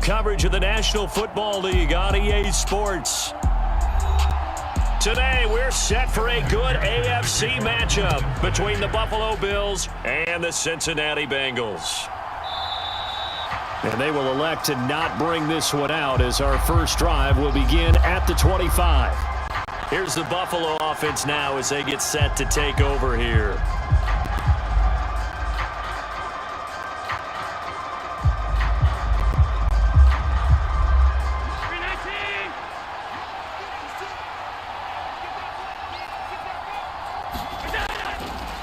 Coverage of the National Football League on EA Sports. Today, we're set for a good AFC matchup between the Buffalo Bills and the Cincinnati Bengals. And they will elect to not bring this one out as our first drive will begin at the 25. Here's the Buffalo offense now as they get set to take over here.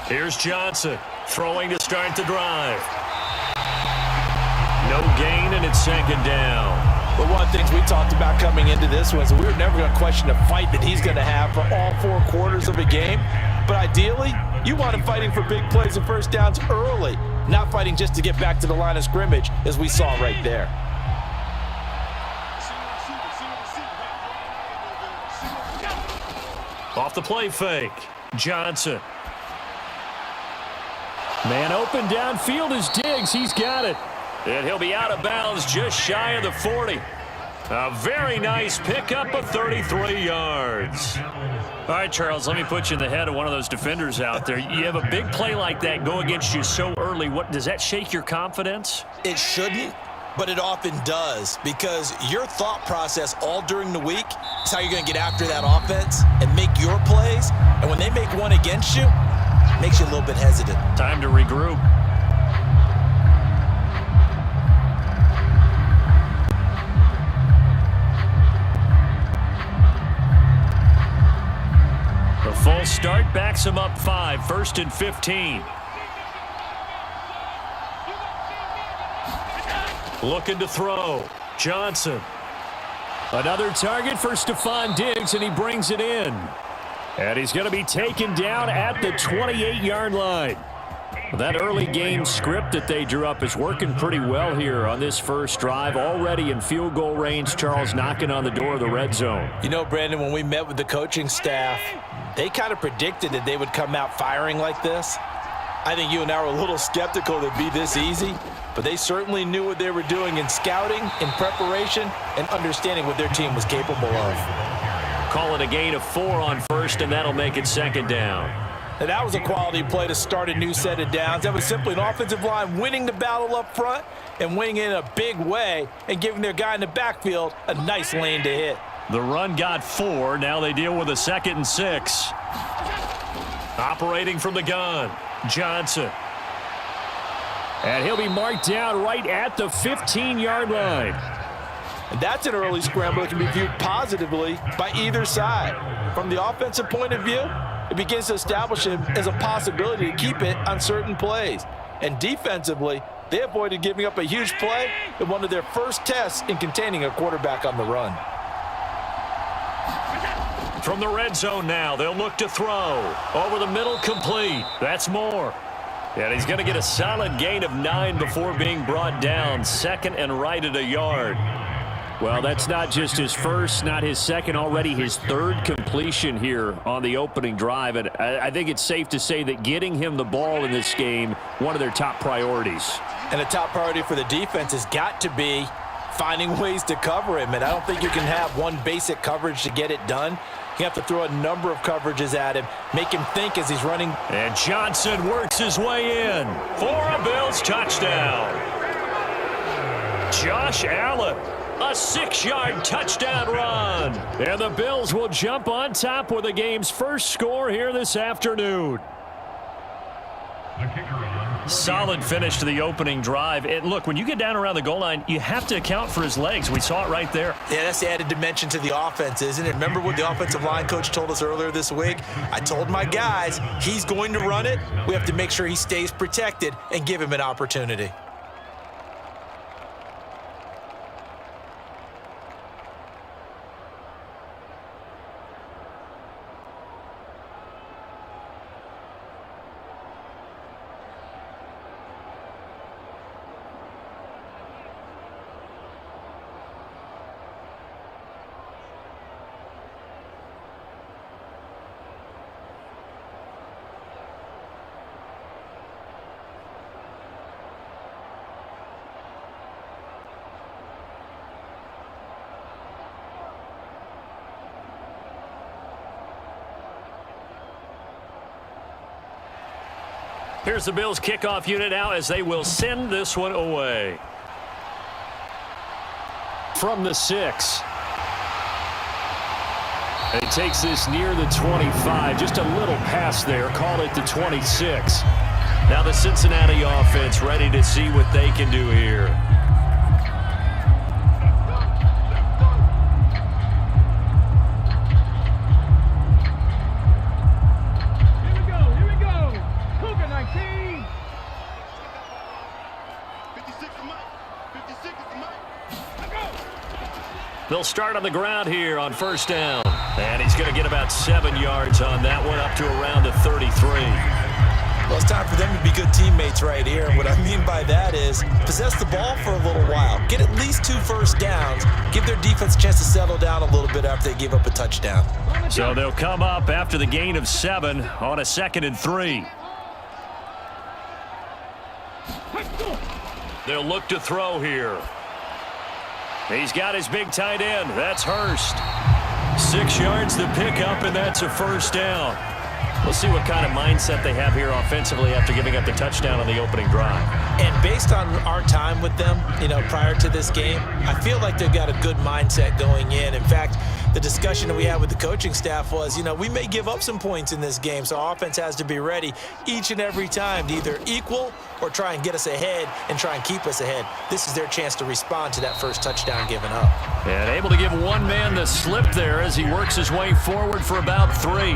Here's Johnson throwing to start the drive. No gain, and it's second down. But one of the things we talked about coming into this was we were never going to question the fight that he's going to have for all 4 quarters of a game. But ideally, you want him fighting for big plays and first downs early, not fighting just to get back to the line of scrimmage, as we saw right there. Off the play fake, Johnson. Man open downfield is Diggs. He's got it. And he'll be out of bounds just shy of the 40. A very nice pickup of 33 yards. All right, Charles, let me put you in the head of one of those defenders out there. You have a big play like that go against you so early. What does that shake your confidence? It shouldn't, but it often does, because your thought process all during the week is how you're going to get after that offense and make your plays. And when they make one against you, it makes you a little bit hesitant. Time to regroup. The full start backs him up 5, 1st and 15. Looking to throw. Johnson. Another target for Stephon Diggs, and he brings it in. And he's going to be taken down at the 28-yard line. That early game script that they drew up is working pretty well here on this first drive. Already in field goal range, Charles knocking on the door of the red zone. You know, Brandon, when we met with the coaching staff, they kind of predicted that they would come out firing like this. I think you and I were a little skeptical that it'd be this easy, but they certainly knew what they were doing in scouting, in preparation, and understanding what their team was capable of. Call it a gain of 4 on first, and that'll make it second down. And that was a quality play to start a new set of downs. That was simply an offensive line winning the battle up front and winning in a big way and giving their guy in the backfield a nice lane to hit. The run got 4. Now they deal with a 2nd and 6. Operating from the gun, Johnson. And he'll be marked down right at the 15-yard line. And that's an early scramble that can be viewed positively by either side. From the offensive point of view, it begins to establish him as a possibility to keep it on certain plays. And defensively, they avoided giving up a huge play in one of their first tests in containing a quarterback on the run. From the red zone now, they'll look to throw. Over the middle, complete. That's Moore. And he's going to get a solid gain of 9 before being brought down. 2nd and right at a yard. Well, that's not just his first, not his second, already his 3rd completion here on the opening drive. And I think it's safe to say that getting him the ball in this game, one of their top priorities. And a top priority for the defense has got to be finding ways to cover him. And I don't think you can have one basic coverage to get it done. You have to throw a number of coverages at him, make him think as he's running. And Johnson works his way in for a Bills touchdown. Josh Allen. A 6-yard touchdown run. And the Bills will jump on top with the game's first score here this afternoon. Solid finish to the opening drive. And look, when you get down around the goal line, you have to account for his legs. We saw it right there. Yeah, that's the added dimension to the offense, isn't it? Remember what the offensive line coach told us earlier this week? I told my guys, he's going to run it. We have to make sure he stays protected and give him an opportunity. Here's the Bills kickoff unit now as they will send this one away. From the 6. And he takes this near the 25. Just a little pass there. Call it the 26. Now the Cincinnati offense ready to see what they can do here. Here we go. Cougar 19. 56 is Mike. 56 is Mike. They'll start on the ground here on first down. And he's going to get about 7 yards on that one, up to around the 33. Well, it's time for them to be good teammates right here. And what I mean by that is possess the ball for a little while. Get at least 2 first downs. Give their defense a chance to settle down a little bit after they give up a touchdown. So they'll come up after the gain of 7 on a 2nd and 3. They'll look to throw here. He's got his big tight end. That's Hurst. 6 yards to pick up, and that's a first down. We'll see what kind of mindset they have here offensively after giving up the touchdown on the opening drive. And based on our time with them, prior to this game, I feel like they've got a good mindset going in. In fact, the discussion that we had with the coaching staff was, we may give up some points in this game, so our offense has to be ready each and every time to either equal or try and get us ahead and try and keep us ahead. This is their chance to respond to that first touchdown given up. And able to give one man the slip there as he works his way forward for about 3.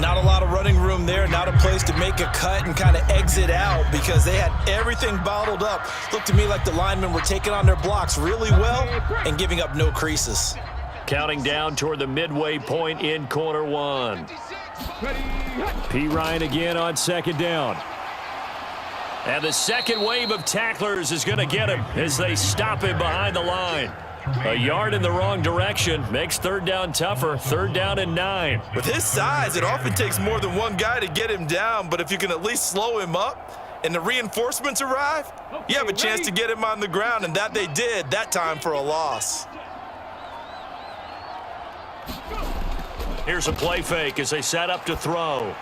Not a lot of running room there, not a place to make a cut and kind of exit out because they had everything bottled up. Looked to me like the linemen were taking on their blocks really well and giving up no creases. Counting down toward the midway point in corner 1. P. Ryan again on 2nd down. And the second wave of tacklers is going to get him as they stop him behind the line. A yard in the wrong direction makes 3rd down tougher. 3rd down and 9. With his size, it often takes more than one guy to get him down, but if you can at least slow him up and the reinforcements arrive, you have a chance to get him on the ground, and that they did that time for a loss. Here's a play fake as they set up to throw.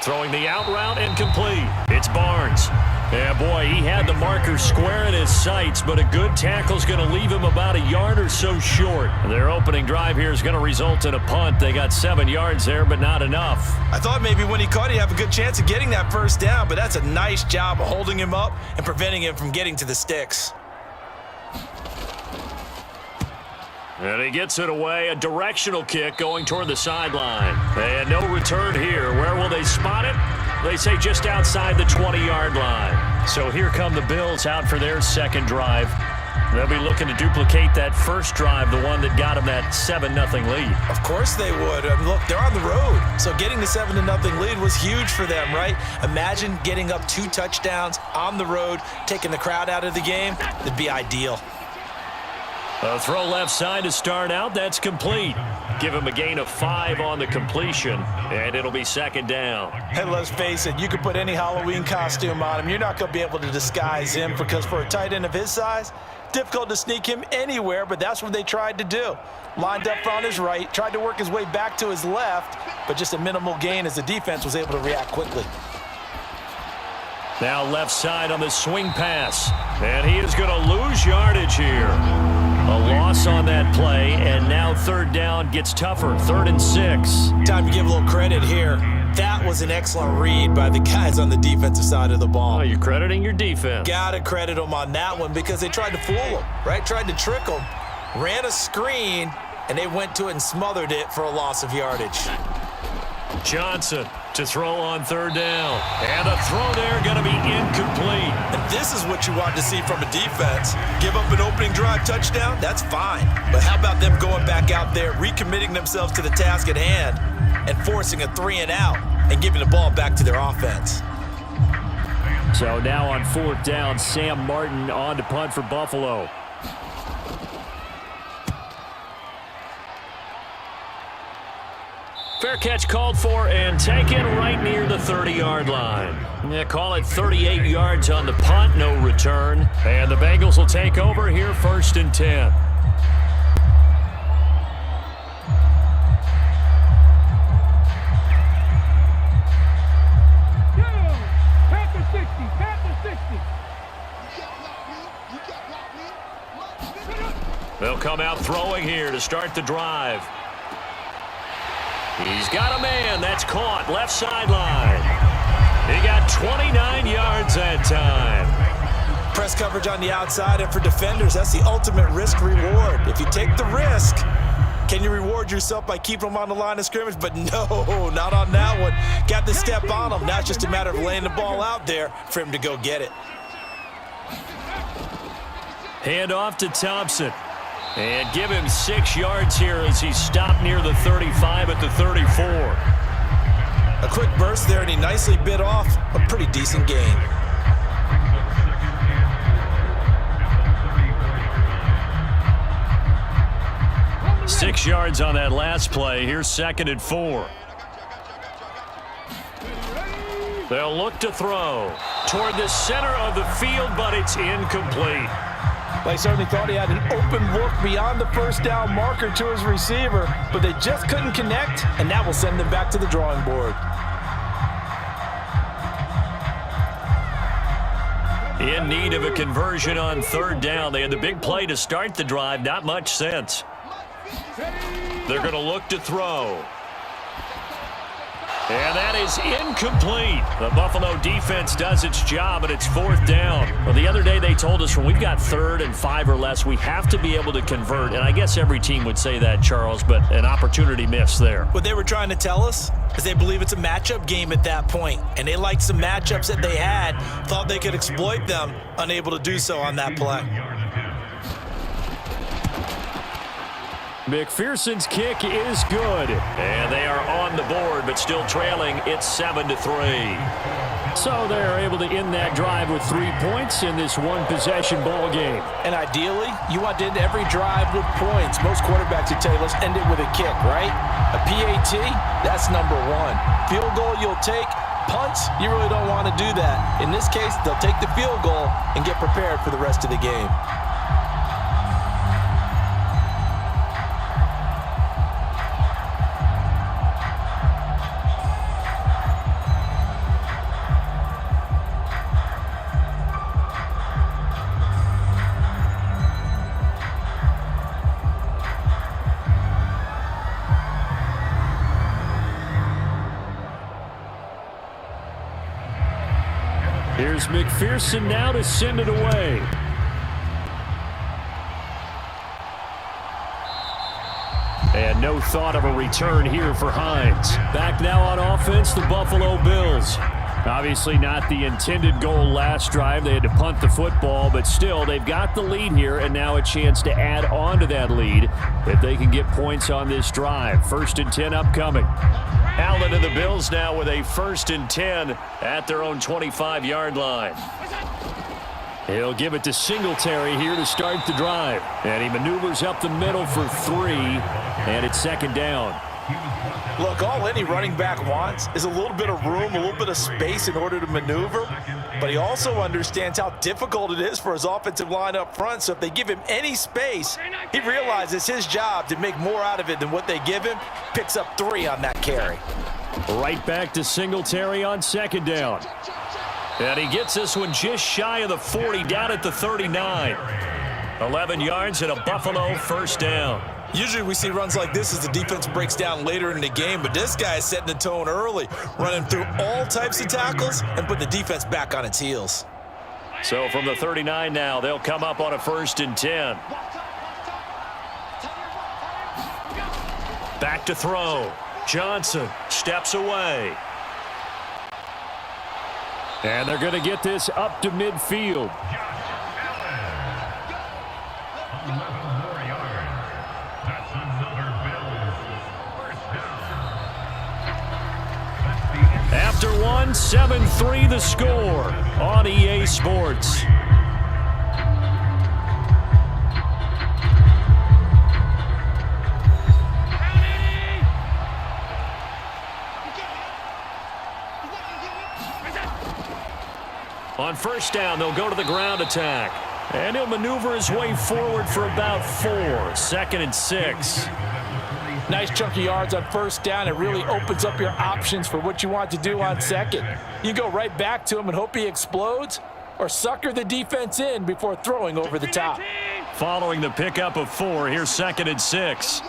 Throwing the out route incomplete. It's Barnes. Yeah, boy, he had the marker square in his sights, but a good tackle's going to leave him about a yard or so short. Their opening drive here is going to result in a punt. They got 7 yards there, but not enough. I thought maybe when he caught it, he'd have a good chance of getting that first down, but that's a nice job of holding him up and preventing him from getting to the sticks. And he gets it away. A directional kick going toward the sideline. And no return here. Where will they spot it? They say just outside the 20-yard line. So here come the Bills out for their second drive. They'll be looking to duplicate that first drive, the one that got them that 7-0 lead. Of course they would. I mean, look, they're on the road. So getting the 7-0 lead was huge for them, right? Imagine getting up 2 touchdowns on the road, taking the crowd out of the game. It'd be ideal. A throw left side to start out. That's complete. Give him a gain of 5 on the completion, and it'll be 2nd down. And let's face it, you could put any Halloween costume on him. You're not going to be able to disguise him because for a tight end of his size, difficult to sneak him anywhere, but that's what they tried to do. Lined up on his right, tried to work his way back to his left, but just a minimal gain as the defense was able to react quickly. Now left side on the swing pass, and he is going to lose yardage here. A loss on that play, and now 3rd down gets tougher. 3rd and 6. Time to give a little credit here. That was an excellent read by the guys on the defensive side of the ball. Oh, you're crediting your defense. Gotta credit them on that one because they tried to fool him, right? Tried to trick him, ran a screen, and they went to it and smothered it for a loss of yardage. Johnson to throw on 3rd down. And a throw there going to be incomplete. And this is what you want to see from a defense. Give up an opening drive touchdown, that's fine. But how about them going back out there, recommitting themselves to the task at hand, and forcing a 3 and out and giving the ball back to their offense. So now on 4th down, Sam Martin on to punt for Buffalo. Fair catch called for and taken right near the 30-yard line. Yeah, call it 38 yards on the punt, no return. And the Bengals will take over here 1st and 10. They'll come out throwing here to start the drive. He's got a man. That's caught. Left sideline. He got 29 yards that time. Press coverage on the outside, and for defenders, that's the ultimate risk-reward. If you take the risk, can you reward yourself by keeping them on the line of scrimmage? But no, not on that one. Got to step on them. Now it's just a matter of laying the ball out there for him to go get it. Hand off to Thompson. And give him 6 yards here as he stopped near the 35 at the 34. A quick burst there, and he nicely bit off a pretty decent gain. Six yards on that last play. Here's 2nd and 4. They'll look to throw toward the center of the field, but it's incomplete. They certainly thought he had an open look beyond the first down marker to his receiver, but they just couldn't connect, and that will send them back to the drawing board. In need of a conversion on 3rd down. They had the big play to start the drive. Not much sense. They're going to look to throw. And that is incomplete. The Buffalo defense does its job, and it's 4th down. Well, the other day they told us when we've got 3rd and 5 or less, we have to be able to convert. And I guess every team would say that, Charles, but an opportunity missed there. What they were trying to tell us is they believe it's a matchup game at that point, and they liked some matchups that they had, thought they could exploit them, unable to do so on that play. McPherson's kick is good. And they are on the board, but still trailing. It's 7-3. So they're able to end that drive with 3 points in this one-possession ball game. And ideally, you want to end every drive with points. Most quarterbacks would tell you, let's end it with a kick, right? A PAT, that's number 1. Field goal you'll take. Punts, you really don't want to do that. In this case, they'll take the field goal and get prepared for the rest of the game. Here's McPherson now to send it away. And no thought of a return here for Hines. Back now on offense, the Buffalo Bills. Obviously not the intended goal last drive. They had to punt the football, but still, they've got the lead here, and now a chance to add on to that lead if they can get points on this drive. 1st and 10 upcoming. Allen and the Bills now with a 1st and 10 at their own 25-yard line. He'll give it to Singletary here to start the drive. And he maneuvers up the middle for 3, and it's 2nd down. Look, all any running back wants is a little bit of room, a little bit of space in order to maneuver. But he also understands how difficult it is for his offensive line up front. So if they give him any space, he realizes his job to make more out of it than what they give him. Picks up 3 on that carry. Right back to Singletary on 2nd down. And he gets this one just shy of the 40, down at the 39. 11 yards and a Buffalo 1st down. Usually we see runs like this as the defense breaks down later in the game, but this guy is setting the tone early, running through all types of tackles and putting the defense back on its heels. So from the 39 now, they'll come up on a 1st and 10. Back to throw. Johnson steps away. And they're going to get this up to midfield. After 7-3 the score on EA Sports. On 1st down, they'll go to the ground attack. And he'll maneuver his way forward for about 4. 2nd and 6. Nice chunky yards on 1st down. It really opens up your options for what you want to do on 2nd. You go right back to him and hope he explodes, or sucker the defense in before throwing over the top. following the pickup of 4. Here's 2nd and 6.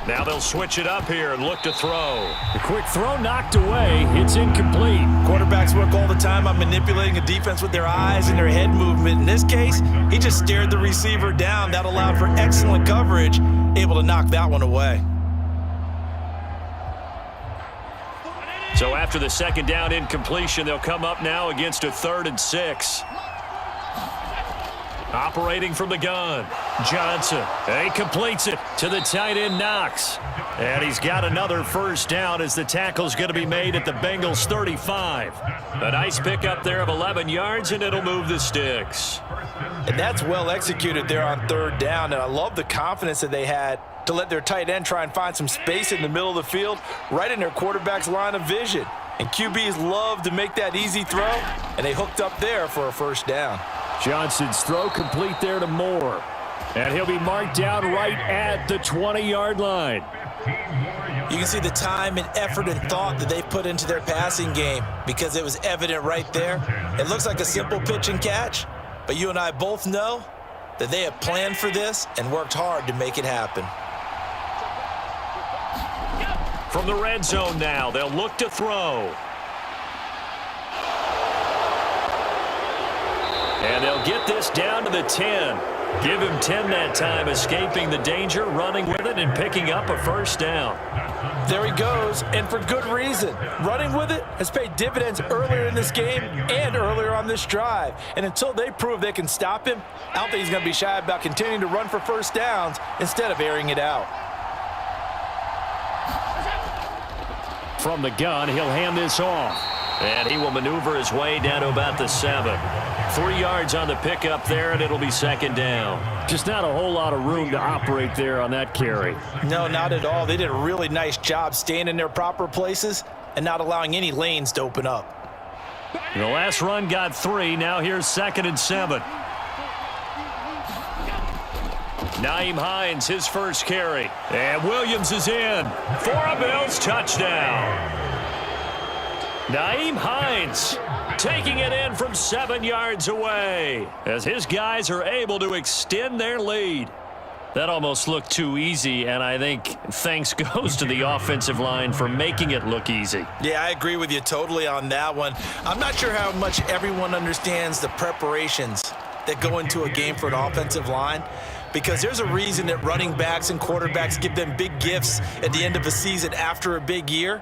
Now they'll switch it up here and look to throw. The quick throw knocked away. It's incomplete. Quarterbacks work all the time on manipulating a defense with their eyes and their head movement. In this case, he just stared the receiver down. That allowed for excellent coverage, able to knock that one away. So after the 2nd down incompletion, they'll come up now against a 3rd and 6. Operating from the gun, Johnson. He completes it to the tight end, Knox. And he's got another 1st down as the tackle's going to be made at the Bengals 35. A nice pickup there of 11 yards, and it'll move the sticks. And that's well executed there on 3rd down, and I love the confidence that they had to let their tight end try and find some space in the middle of the field, right in their quarterback's line of vision. And QBs love to make that easy throw, and they hooked up there for a 1st down. Johnson's throw complete there to Moore. And he'll be marked down right at the 20-yard line. You can see the time and effort and thought that they put into their passing game because it was evident right there. It looks like a simple pitch and catch, but you and I both know that they have planned for this and worked hard to make it happen. From the red zone now, they'll look to throw. And they'll get this down to the 10. Give him 10 that time, escaping the danger, running with it, and picking up a 1st down. There he goes, and for good reason. Running with it has paid dividends earlier in this game and earlier on this drive. And until they prove they can stop him, I don't think he's going to be shy about continuing to run for 1st downs instead of airing it out. From the gun, he'll hand this off. And he will maneuver his way down to about the 7. 3 yards on the pickup there, and it'll be 2nd down. Just not a whole lot of room to operate there on that carry. No, not at all. They did a really nice job staying in their proper places and not allowing any lanes to open up. The last run got 3. Now here's 2nd and 7. Nyheim Hines, his 1st carry. And Williams is in for a Bills touchdown. Nyheim Hines taking it in from 7 yards away as his guys are able to extend their lead. That almost looked too easy, and I think thanks goes to the offensive line for making it look easy. Yeah, I agree with you totally on that one. I'm not sure how much everyone understands the preparations that go into a game for an offensive line, because there's a reason that running backs and quarterbacks give them big gifts at the end of a season after a big year.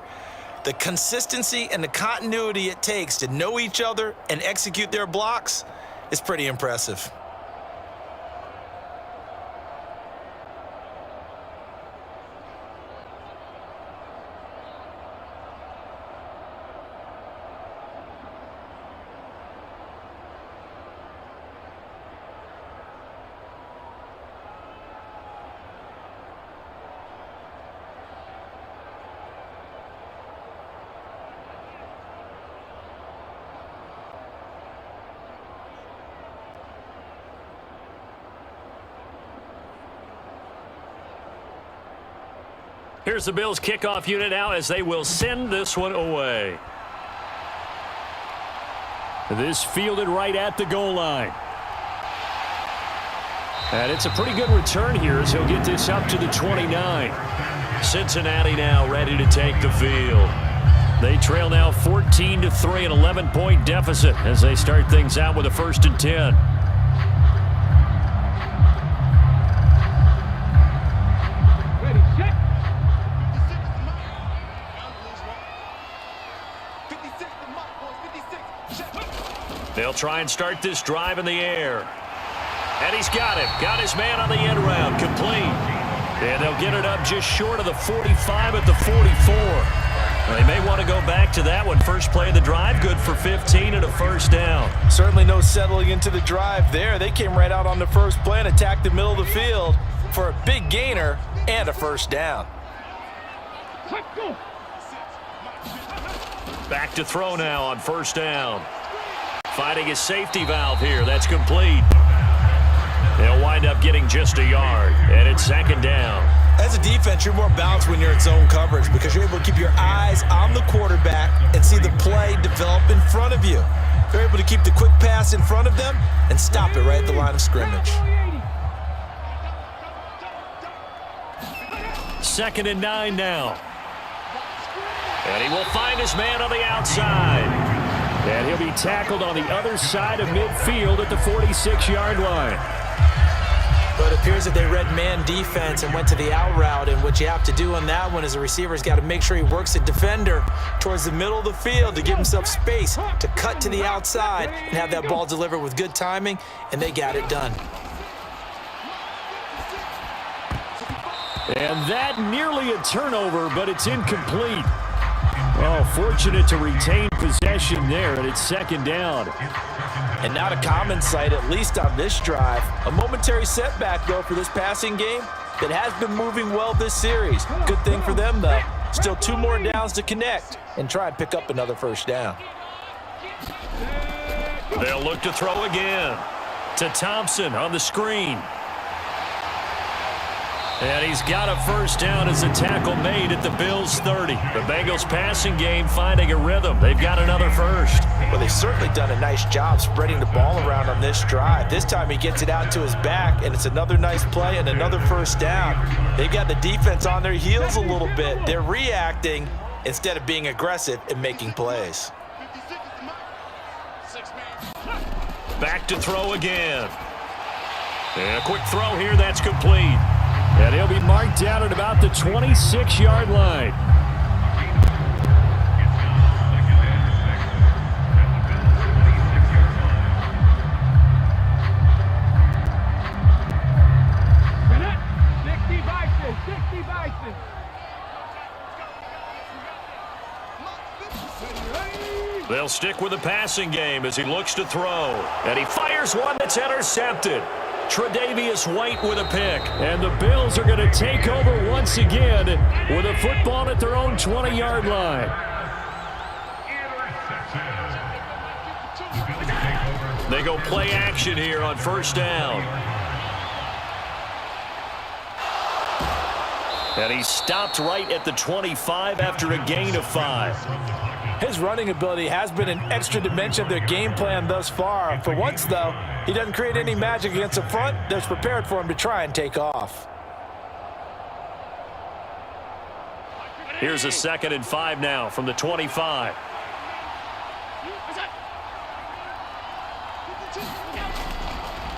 The consistency and the continuity it takes to know each other and execute their blocks is pretty impressive. Here's the Bills kickoff unit now as they will send this one away. This fielded right at the goal line. And it's a pretty good return here as he'll get this up to the 29. Cincinnati now ready to take the field. They trail now 14-3, an 11-point deficit as they start things out with a 1st and 10. Ready, set. 56 to Mike, boys. 56. They'll try and start this drive in the air. And he's got him. Got his man on the end round. Complete. And they'll get it up just short of the 45 at the 44. They may want to go back to that one. First play of the drive, good for 15 and a 1st down. Certainly no settling into the drive there. They came right out on the first play and attacked the middle of the field for a big gainer and a 1st down. Let's go. Back to throw now on 1st down. Finding his safety valve here. That's complete. They'll wind up getting just a yard, and it's 2nd down. As a defense, you're more balanced when you're in zone coverage because you're able to keep your eyes on the quarterback and see the play develop in front of you. They're able to keep the quick pass in front of them and stop it right at the line of scrimmage. 2nd and 9 now. And he will find his man on the outside. And he'll be tackled on the other side of midfield at the 46-yard line. But it appears that they read man defense and went to the out route, and what you have to do on that one is the receiver's got to make sure he works the defender towards the middle of the field to give himself space to cut to the outside and have that ball delivered with good timing, and they got it done. And that nearly a turnover, but it's incomplete. Oh, fortunate to retain possession there, and it's 2nd down. And not a common sight, at least on this drive. A momentary setback, though, for this passing game that has been moving well this series. Good thing for them, though. Still 2 more downs to connect and try and pick up another 1st down. They'll look to throw again to Thompson on the screen. And he's got a 1st down as a tackle made at the Bills' 30. The Bengals passing game finding a rhythm. They've got another 1st. Well, they've certainly done a nice job spreading the ball around on this drive. This time he gets it out to his back, and it's another nice play and another 1st down. They've got the defense on their heels a little bit. They're reacting instead of being aggressive and making plays. Back to throw again. And a quick throw here, that's complete. And he'll be marked down at about the 26-yard line. They'll stick with the passing game as he looks to throw. And he fires one that's intercepted. Tre'Davious White with a pick. And the Bills are going to take over once again with a football at their own 20-yard line. They go play action here on 1st down. And he stopped right at the 25 after a gain of 5. His running ability has been an extra dimension of their game plan thus far. For once, though, he doesn't create any magic against the front that's prepared for him to try and take off. Here's a 2nd and 5 now from the 25.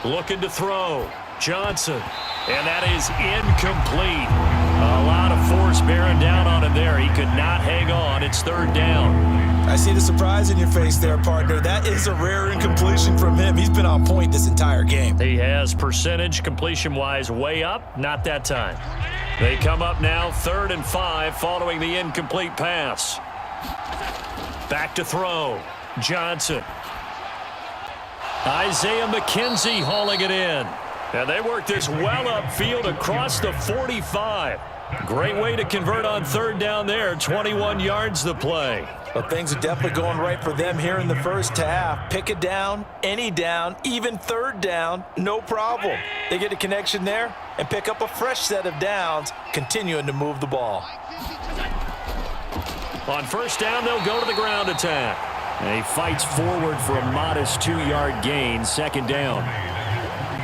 Looking to throw. Johnson. And that is incomplete. A lot of force bearing down on him there. He could not hang on. It's 3rd down. I see the surprise in your face there, partner. That is a rare incompletion from him. He's been on point this entire game. He has percentage completion-wise way up. Not that time. They come up now 3rd and 5 following the incomplete pass. Back to throw. Johnson. Isaiah McKenzie hauling it in. And they work this well upfield across the 45. Great way to convert on 3rd down there. 21 yards to play. Well, things are definitely going right for them here in the 1st half. Pick a down, any down, even 3rd down, no problem. They get a connection there and pick up a fresh set of downs, continuing to move the ball. On 1st down, they'll go to the ground attack. And he fights forward for a modest 2-yard gain. 2nd down.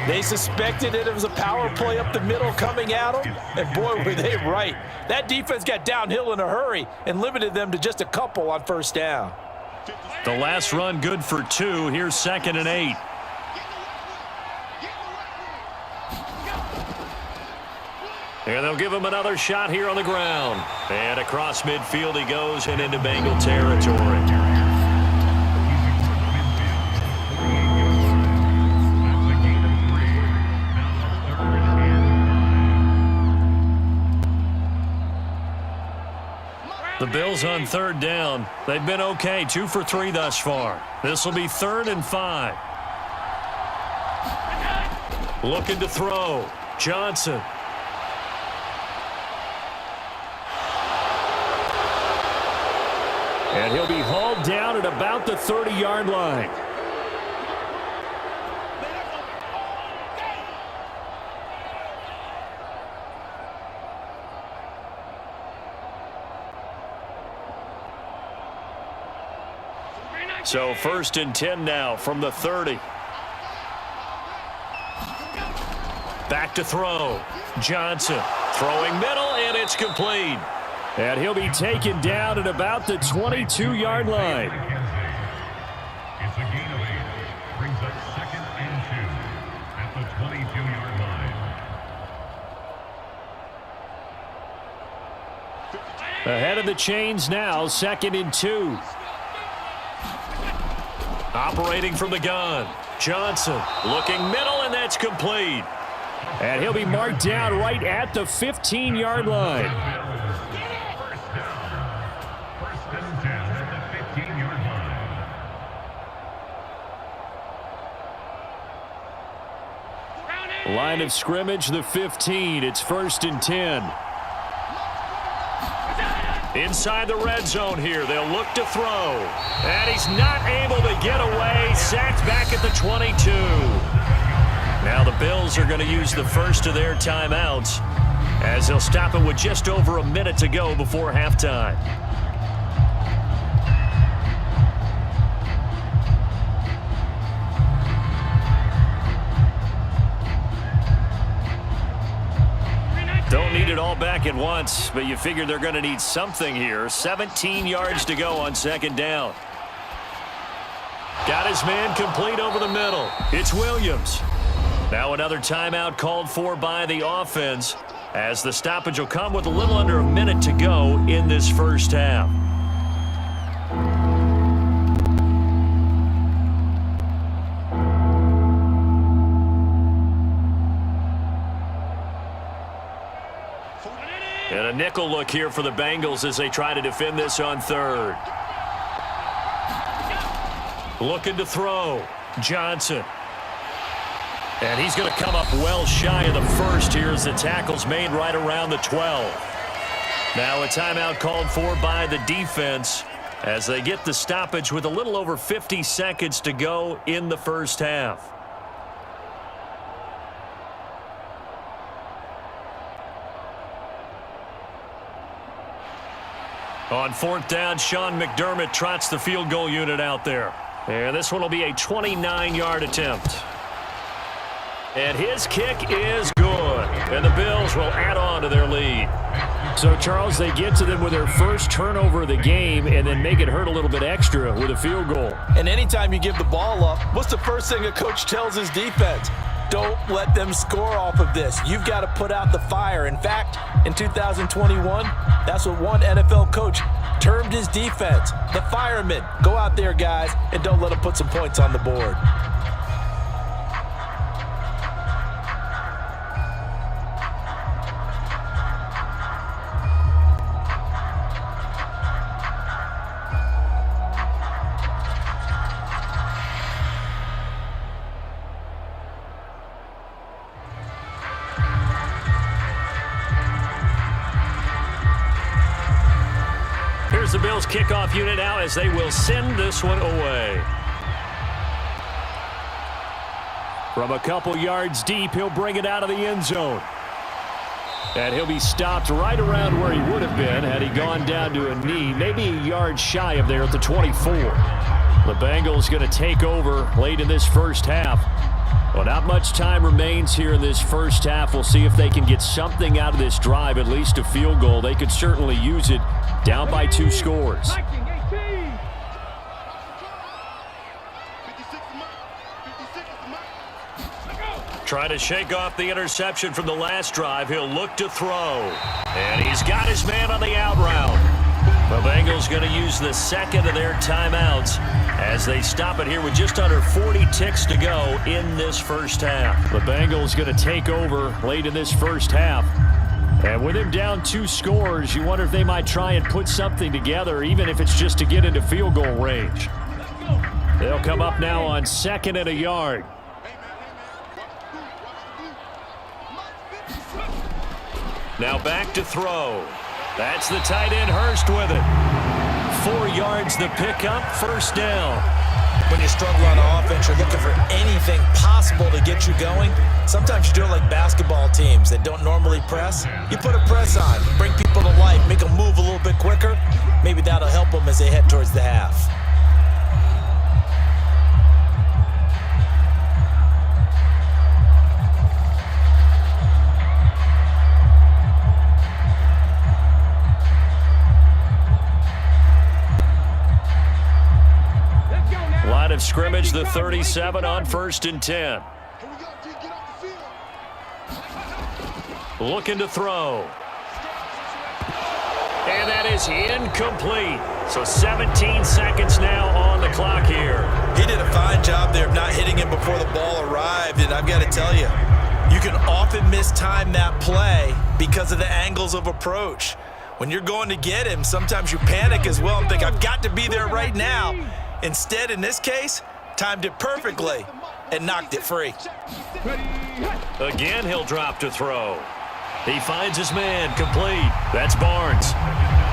They suspected it was a power play up the middle coming at them, and boy, were they right. That defense got downhill in a hurry and limited them to just a couple on 1st down. The last run good for 2. Here's 2nd and 8. And they'll give him another shot here on the ground. And across midfield he goes and into Bengal territory. The Bills on 3rd down. They've been okay, 2 for 3 thus far. This will be 3rd and 5. Looking to throw. Johnson. And he'll be hauled down at about the 30-yard line. So 1st and 10 now from the 30. Back to throw. Johnson throwing middle, and it's complete. And he'll be taken down at about the 22-yard line. It's a gain of 8. Brings up 2nd and 2 at the 22-yard line. Ahead of the chains now, 2nd and 2. Operating from the gun. Johnson looking middle, and that's complete. And he'll be marked down right at the 15-yard line. First and 10 at the 15-yard line. Line of scrimmage, the 15. It's 1st and 10. Inside the red zone here. They'll look to throw. And he's not able to get away. Sacked back at the 22. Now the Bills are going to use the first of their timeouts as they'll stop it with just over a minute to go before halftime. Don't need it all back at once, but you figure they're going to need something here. 17 yards to go on 2nd down. Got his man complete over the middle. It's Williams. Now another timeout called for by the offense as the stoppage will come with a little under a minute to go in this first half. And a nickel look here for the Bengals as they try to defend this on 3rd. Looking to throw. Johnson. And he's going to come up well shy of the first here as the tackle's made right around the 12. Now a timeout called for by the defense as they get the stoppage with a little over 50 seconds to go in the first half. On 4th down, Sean McDermott trots the field goal unit out there. And this one will be a 29-yard attempt. And his kick is good. And the Bills will add on to their lead. So, Charles, they get to them with their first turnover of the game and then make it hurt a little bit extra with a field goal. And anytime you give the ball up, what's the first thing a coach tells his defense? Don't let them score off of this. You've got to put out the fire. In fact, in 2021, that's what one NFL coach termed his defense. The firemen. Go out there, guys, and don't let them put some points on the board. The Bills kickoff unit now as they will send this one away. From a couple yards deep, he'll bring it out of the end zone. And he'll be stopped right around where he would have been had he gone down to a knee, maybe a yard shy of there at the 24. The Bengals going to take over late in this first half. Well, not much time remains here in this first half. We'll see if they can get something out of this drive, at least a field goal. They could certainly use it. Down by 2 scores. Trying to shake off the interception from the last drive. He'll look to throw. And he's got his man on the out route. The Bengals going to use the second of their timeouts as they stop it here with just under 40 ticks to go in this first half. The Bengals going to take over late in this first half. And with him down 2 scores, you wonder if they might try and put something together, even if it's just to get into field goal range. They'll come up now on 2nd and a yard. Now back to throw. That's the tight end Hurst with it. 4 yards the pickup, first down. When you struggle on offense, you're looking for anything possible to get you going. Sometimes you do it like basketball teams that don't normally press. You put a press on, bring people to life, make them move a little bit quicker. Maybe that'll help them as they head towards the half. scrimmage, the 37 on 1st and 10. Here we go, G. Get off the field. Looking to throw. And that is incomplete. So 17 seconds now on the clock here. He did a fine job there of not hitting him before the ball arrived, and I've got to tell you, you can often mistime that play because of the angles of approach. When you're going to get him, sometimes you panic as well and think, I've got to be there right now. Instead, in this case, timed it perfectly and knocked it free. Again, he'll drop to throw. He finds his man, complete. That's Barnes.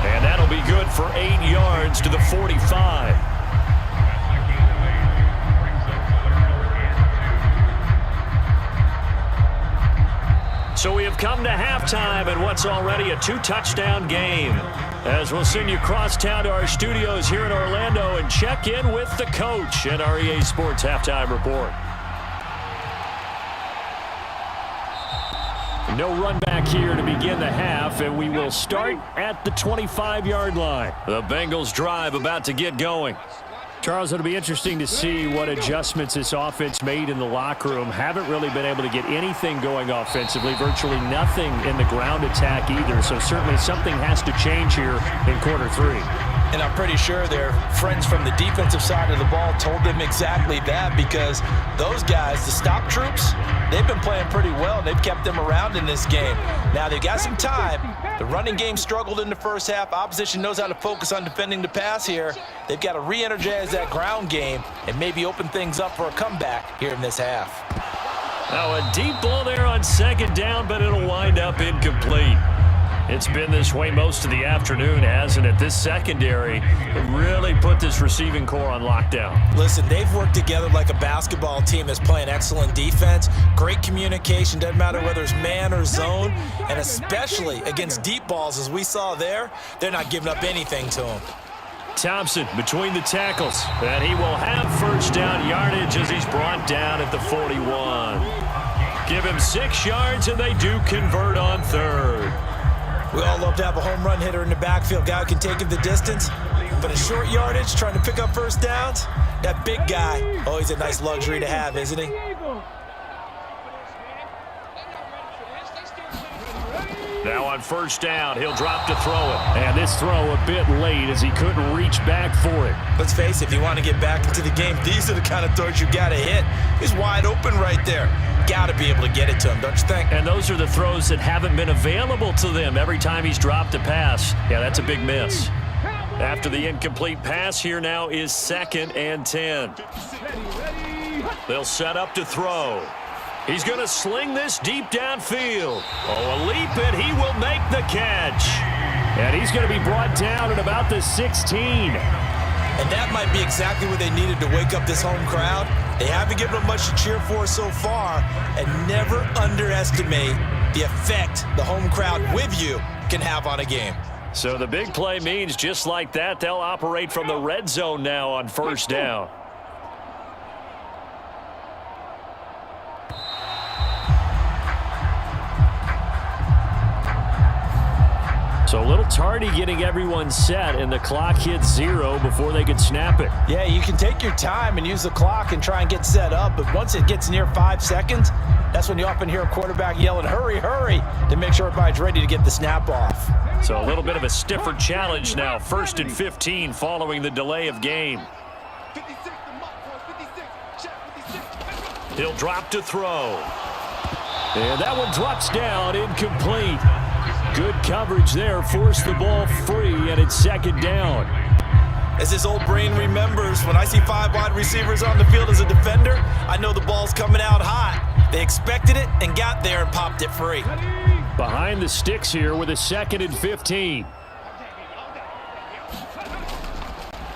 And that'll be good for 8 yards to the 45. So we have come to halftime in what's already a 2-touchdown game. As we'll send you cross town to our studios here in Orlando and check in with the coach at our EA Sports Halftime Report. No run back here to begin the half, and we will start at the 25-yard line. The Bengals drive about to get going. Charles, it'll be interesting to see what adjustments this offense made in the locker room. Haven't really been able to get anything going offensively, virtually nothing in the ground attack either. So certainly something has to change here in quarter 3. And I'm pretty sure their friends from the defensive side of the ball told them exactly that, because those guys, the stop troops, they've been playing pretty well, and they've kept them around in this game. Now, they've got some time. The running game struggled in the first half. Opposition knows how to focus on defending the pass here. They've got to re-energize that ground game and maybe open things up for a comeback here in this half. Now, a deep ball there on 2nd down, but it'll wind up incomplete. It's been this way most of the afternoon, hasn't it? This secondary really put this receiving core on lockdown. Listen, they've worked together like a basketball team that's playing excellent defense, great communication, doesn't matter whether it's man or zone, and especially against deep balls, as we saw there, they're not giving up anything to them. Thompson between the tackles, and he will have 1st down yardage as he's brought down at the 41. Give him 6 yards, and they do convert on 3rd. We all love to have a home run hitter in the backfield, guy who can take him the distance. But a short yardage, trying to pick up 1st downs, that big guy, always a nice luxury to have, isn't he? Now on 1st down, he'll drop to throw it. And this throw a bit late as he couldn't reach back for it. Let's face it, if you want to get back into the game, these are the kind of throws you got to hit. He's wide open right there. Got to be able to get it to him, don't you think? And those are the throws that haven't been available to them every time he's dropped a pass. Yeah, that's a big miss. After the incomplete pass, here now is 2nd and 10. They'll set up to throw. He's going to sling this deep downfield. Oh, a leap, and he will make the catch. And he's going to be brought down at about the 16. And that might be exactly what they needed to wake up this home crowd. They haven't given them much to cheer for so far, and never underestimate the effect the home crowd with you can have on a game. So the big play means just like that, they'll operate from the red zone now on 1st down. So a little tardy getting everyone set, and the clock hits 0 before they could snap it. Yeah, you can take your time and use the clock and try and get set up, but once it gets near 5 seconds, that's when you often hear a quarterback yelling, hurry, hurry, to make sure everybody's ready to get the snap off. So a little bit of a stiffer challenge now. 1st and 15 following the delay of game. 56, the mark, boys. 56. Check 56. He'll drop to throw. And that one drops down, incomplete. Good coverage there, forced the ball free, and it's 2nd down. As his old brain remembers, when I see 5 wide receivers on the field as a defender, I know the ball's coming out hot. They expected it and got there and popped it free. Behind the sticks here with a 2nd and 15.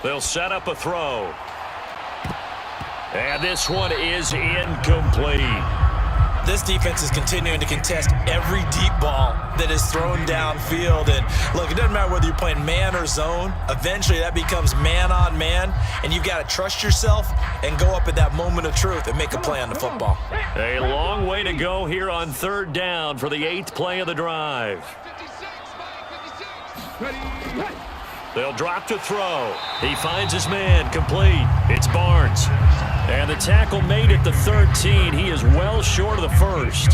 They'll set up a throw. And this one is incomplete. This defense is continuing to contest every deep ball that is thrown downfield. And look, it doesn't matter whether you're playing man or zone. Eventually that becomes man on man, and you've got to trust yourself and go up at that moment of truth and make a play on the football. A long way to go here on 3rd down for the 8th play of the drive. They'll drop to throw. He finds his man, complete. It's Barnes. And the tackle made at the 13. He is well short of the first.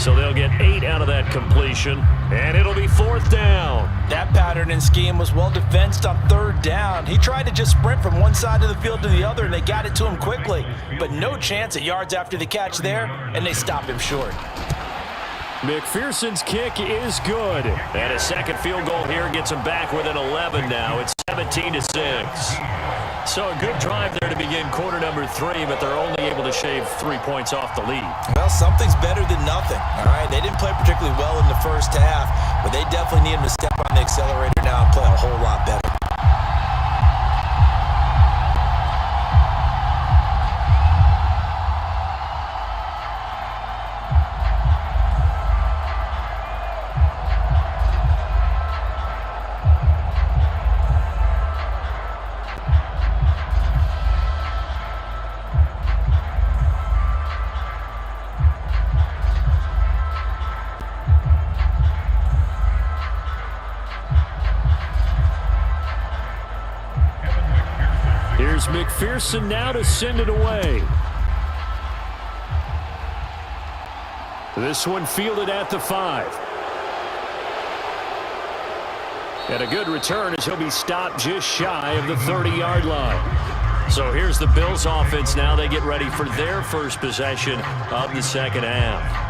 So they'll get 8 out of that completion, and it'll be 4th down. That pattern and scheme was well defensed on 3rd down. He tried to just sprint from one side of the field to the other, and they got it to him quickly. But no chance at yards after the catch there, and they stopped him short. McPherson's kick is good. And a second field goal here gets him back within 11 now. It's 17-6. So a good drive there to begin quarter number 3, but they're only able to shave 3 points off the lead. Well, something's better than nothing, all right? They didn't play particularly well in the first half, but they definitely need him to step on the accelerator now and play a whole lot better. Here's McPherson now to send it away. This one fielded at the 5. And a good return as he'll be stopped just shy of the 30-yard line. So here's the Bills offense now. They get ready for their first possession of the second half.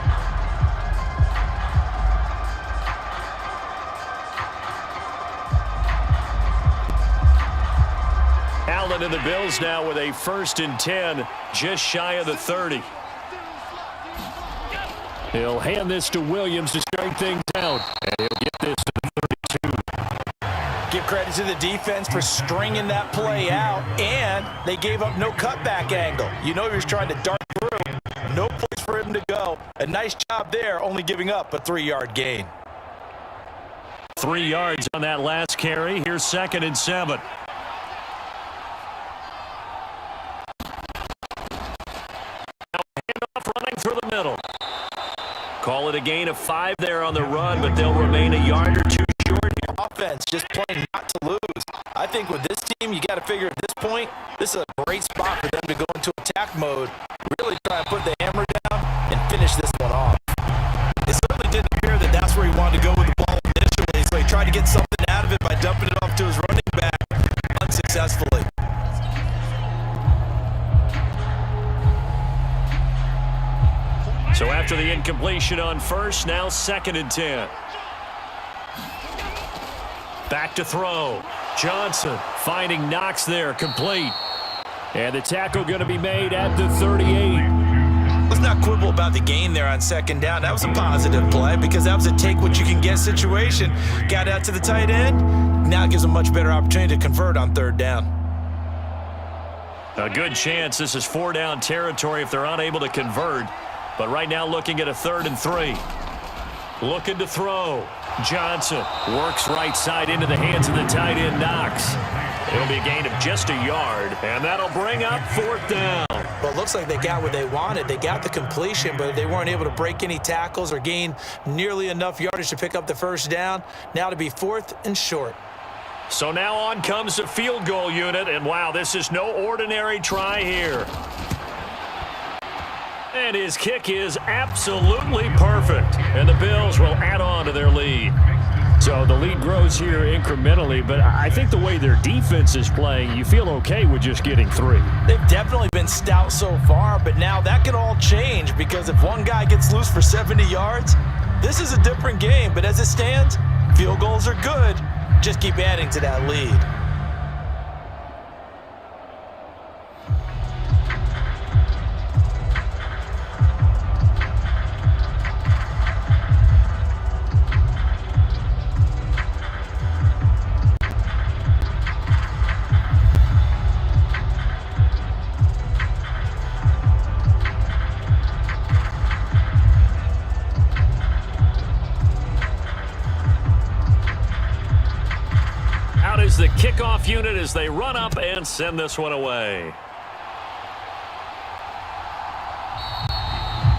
Allen and the Bills now with a 1st and 10, just shy of the 30. He'll hand this to Williams to straighten things out, and he'll get this to the 32. Give credit to the defense for stringing that play out, and they gave up no cutback angle. You know he was trying to dart through. No place for him to go. A nice job there, only giving up a 3-yard gain. 3 yards on that last carry. Here's 2nd and 7. Running through the middle. Call it a gain of 5 there on the run, but they'll remain a yard or 2 short here. Offense just playing not to lose. I think with this team, you got to figure at this point, this is a great spot for them to go into attack mode, really try and put the hammer down and finish this one off. It certainly didn't appear that that's where he wanted to go with the ball initially, so he tried to get something out of it by dumping it off to his running back unsuccessfully. So after the incompletion on 1st, now 2nd and 10. Back to throw. Johnson finding Knox there, complete. And the tackle going to be made at the 38. Let's not quibble about the gain there on 2nd down. That was a positive play because that was a take-what-you-can-get situation. Got out to the tight end. Now it gives them a much better opportunity to convert on 3rd down. A good chance this is 4-down territory if they're unable to convert. But right now looking at a 3rd and 3. Looking to throw. Johnson works right side into the hands of the tight end Knox. It'll be a gain of just a yard, and that'll bring up 4th down. Well, it looks like they got what they wanted. They got the completion, but they weren't able to break any tackles or gain nearly enough yardage to pick up the 1st down. Now to be 4th and short. So now on comes the field goal unit, and wow, this is no ordinary try here. And his kick is absolutely perfect. And the Bills will add on to their lead. So the lead grows here incrementally, but I think the way their defense is playing, you feel okay with just getting 3. They've definitely been stout so far, but now that could all change because if one guy gets loose for 70 yards, this is a different game. But as it stands, field goals are good. Just keep adding to that lead. The kickoff unit as they run up and send this one away.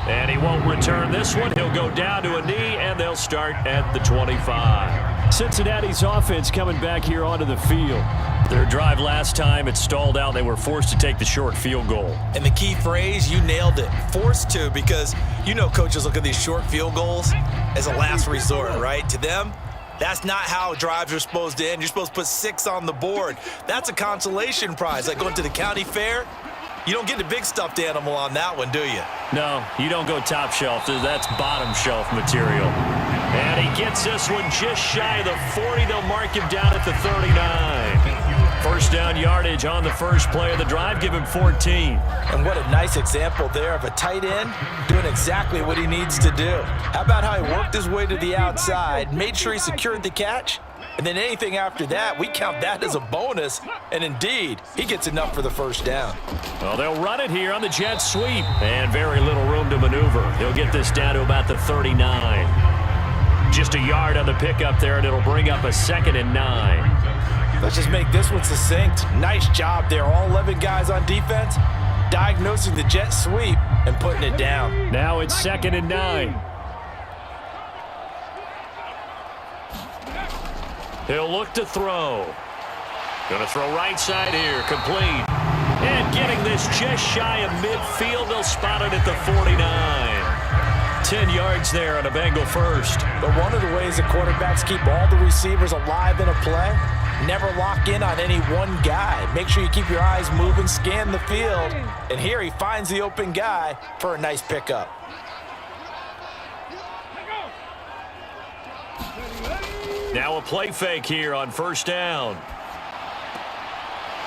And he won't return this one. He'll go down to a knee, and they'll start at the 25. Cincinnati's offense coming back here onto the field. Their drive last time, it stalled out. They were forced to take the short field goal. And the key phrase, you nailed it, forced to, because you know coaches look at these short field goals as a last resort, right? To them, that's not how drives are supposed to end. You're supposed to put 6 on the board. That's a consolation prize. Like going to the county fair, you don't get the big stuffed animal on that one, do you? No, you don't go top shelf. That's bottom shelf material. And he gets this one just shy of the 40. They'll mark him down at the 39. First down yardage on the first play of the drive. Give him 14. And what a nice example there of a tight end doing exactly what he needs to do. How about how he worked his way to the outside, made sure he secured the catch, and then anything after that, we count that as a bonus. And indeed, he gets enough for the first down. Well, they'll run it here on the jet sweep. And very little room to maneuver. He'll get this down to about the 39. Just a yard on the pickup there, and it'll bring up a 2nd and 9. Let's just make this one succinct. Nice job there. All 11 guys on defense diagnosing the jet sweep and putting it down. Now it's 2nd and 9. He'll look to throw. Going to throw right side here. Complete. And getting this just shy of midfield. They'll spot it at the 49. 10 yards there on a Bengal first. But one of the ways the quarterbacks keep all the receivers alive in a play, never lock in on any one guy. Make sure you keep your eyes moving, scan the field. And here he finds the open guy for a nice pickup. Now a play fake here on first down.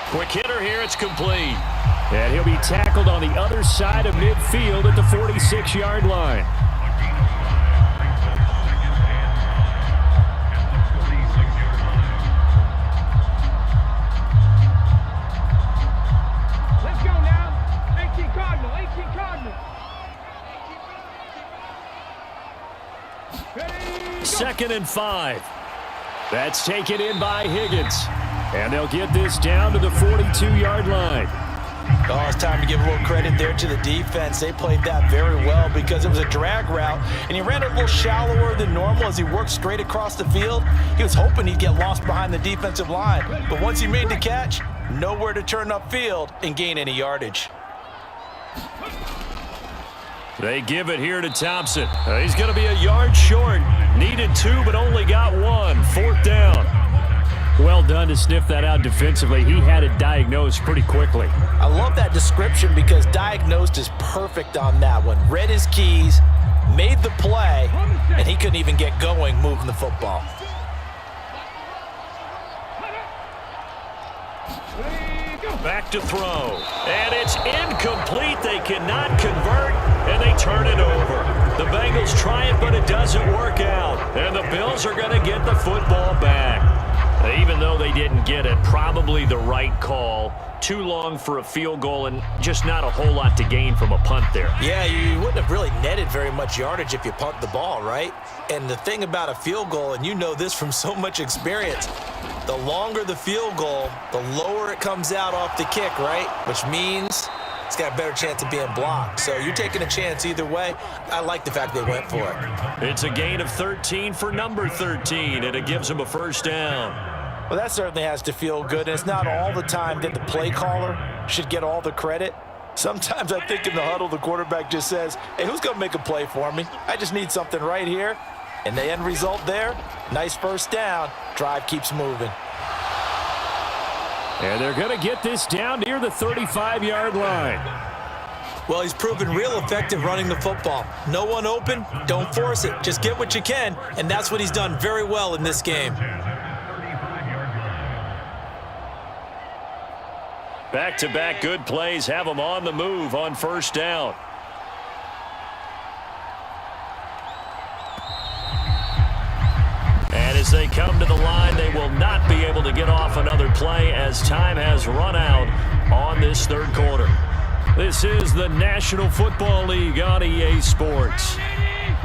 Quick hitter here, it's complete. And he'll be tackled on the other side of midfield at the 46-yard line. Let's go now. 18 Cardinal, 18 Cardinal. Ready, go. 2nd and 5. That's taken in by Higgins. And they'll get this down to the 42-yard line. Oh, it's time to give a little credit there to the defense. They played that very well because it was a drag route, and he ran it a little shallower than normal as he worked straight across the field. He was hoping he'd get lost behind the defensive line, but once he made the catch, nowhere to turn upfield and gain any yardage. They give it here to Thompson. He's going to be a yard short. Needed 2, but only got 1. 4th down. Well done to sniff that out defensively. He had it diagnosed pretty quickly. I love that description because diagnosed is perfect on that one. Read his keys, made the play, and he couldn't even get going moving the football. Back to throw. And it's incomplete. They cannot convert, and they turn it over. The Bengals try it, but it doesn't work out. And the Bills are going to get the football back. Even though they didn't get it, probably the right call. Too long for a field goal and just not a whole lot to gain from a punt there. Yeah, you wouldn't have really netted very much yardage if you punt the ball, right? And the thing about a field goal, and you know this from so much experience, the longer the field goal, the lower it comes out off the kick, right? Which means it's got a better chance of being blocked. So you're taking a chance either way. I like the fact they went for it. It's a gain of 13 for number 13, and it gives them a first down. Well, that certainly has to feel good, and it's not all the time that the play caller should get all the credit. Sometimes I think in the huddle, the quarterback just says, hey, who's going to make a play for me? I just need something right here. And the end result there, nice first down. Drive keeps moving. And they're going to get this down near the 35-yard line. Well, he's proven real effective running the football. No one open, don't force it. Just get what you can, and that's what he's done very well in this game. Back-to-back good plays have them on the move on first down. And as they come to the line, they will not be able to get off another play as time has run out on this third quarter. This is the National Football League on EA Sports.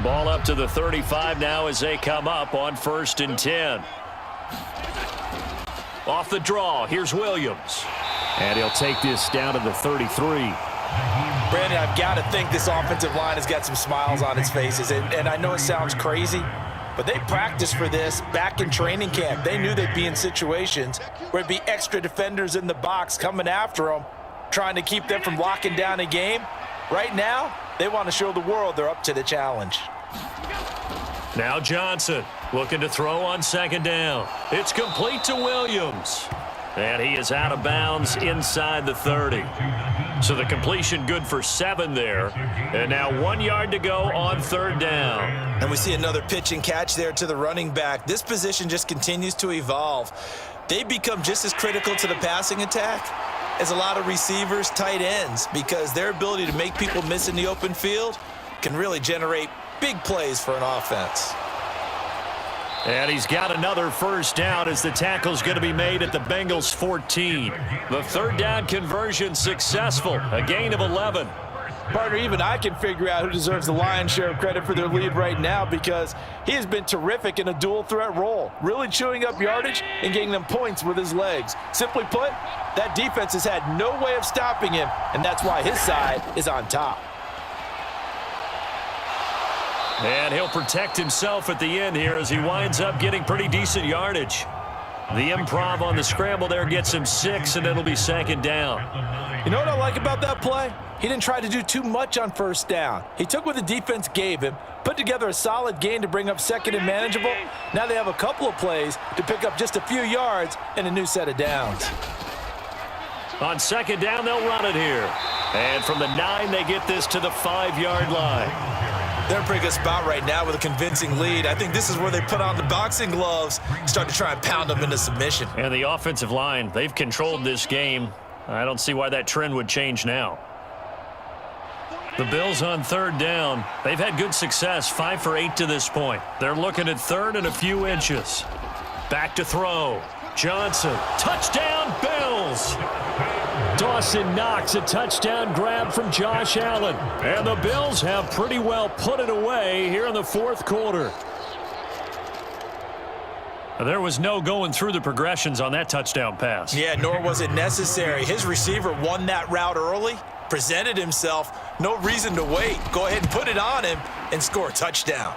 Ball up to the 35 now as they come up on 1st and 10. Off the draw, here's Williams. And he'll take this down to the 33. Brandon, I've got to think this offensive line has got some smiles on its faces. And I know it sounds crazy, but they practiced for this back in training camp. They knew they'd be in situations where it'd be extra defenders in the box coming after them, trying to keep them from locking down a game. Right now, they want to show the world they're up to the challenge. Now Johnson looking to throw on second down. It's complete to Williams. And he is out of bounds inside the 30. So the completion good for 7 there. And now 1 yard to go on third down. And we see another pitch and catch there to the running back. This position just continues to evolve. They become just as critical to the passing attack as a lot of receivers, tight ends, because their ability to make people miss in the open field can really generate big plays for an offense. And he's got another first down as the tackle's going to be made at the Bengals 14. The third down conversion successful, a gain of 11. Partner, even I can figure out who deserves the lion's share of credit for their lead right now, because he has been terrific in a dual threat role, really chewing up yardage and getting them points with his legs. Simply put, that defense has had no way of stopping him, and that's why his side is on top. And he'll protect himself at the end here as he winds up getting pretty decent yardage. The improv on the scramble there gets him 6, and it'll be second down. You know what I like about that play? He didn't try to do too much on first down. He took what the defense gave him, put together a solid gain to bring up second and manageable. Now they have a couple of plays to pick up just a few yards and a new set of downs. On second down, they'll run it here. And from the 9, they get this to the 5-yard line. They're in a pretty good spot right now with a convincing lead. I think this is where they put on the boxing gloves, start to try and pound them into submission. And the offensive line, they've controlled this game. I don't see why that trend would change now. The Bills on third down. They've had good success, 5 for 8 to this point. They're looking at third and a few inches. Back to throw. Johnson. Touchdown, Bills! Dawson Knox, a touchdown grab from Josh Allen. And the Bills have pretty well put it away here in the fourth quarter. There was no going through the progressions on that touchdown pass. Yeah, nor was it necessary. His receiver won that route early, presented himself, no reason to wait. Go ahead and put it on him and score a touchdown.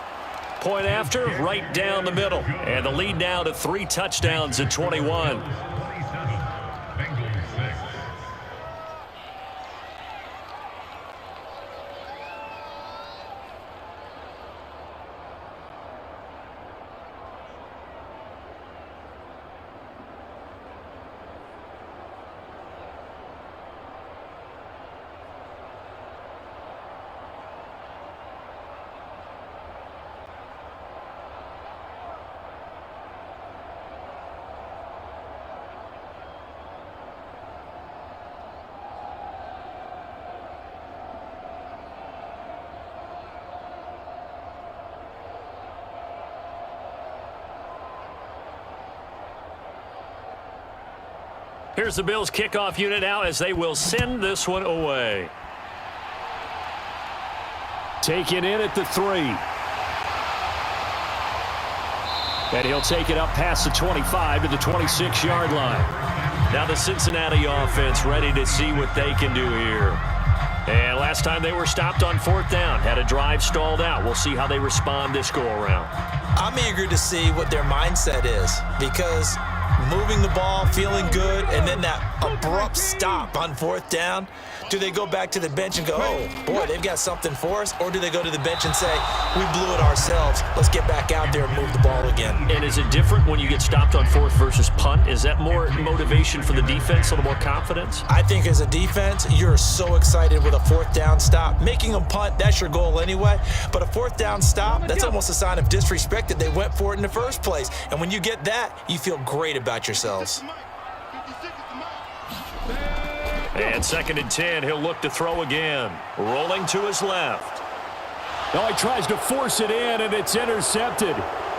Point after, right down the middle. And the lead now to 3 touchdowns at 21. Here's the Bills kickoff unit now as they will send this one away. Taken in at the 3. And he'll take it up past the 25 to the 26-yard line. Now the Cincinnati offense ready to see what they can do here. And last time they were stopped on fourth down, had a drive stalled out. We'll see how they respond this go-around. I'm eager to see what their mindset is, because moving the ball, feeling good, and then that abrupt stop on fourth down. Do they go back to the bench and go, oh, boy, they've got something for us? Or do they go to the bench and say, we blew it ourselves. Let's get back out there and move the ball again. And is it different when you get stopped on fourth versus punt? Is that more motivation for the defense, a little more confidence? I think as a defense, you're so excited with a fourth down stop. Making them punt, that's your goal anyway. But a fourth down stop, that's almost a sign of disrespect that they went for it in the first place. And when you get that, you feel great about yourselves. And second and 10, he'll look to throw again. Rolling to his left. Now he tries to force it in, and it's intercepted.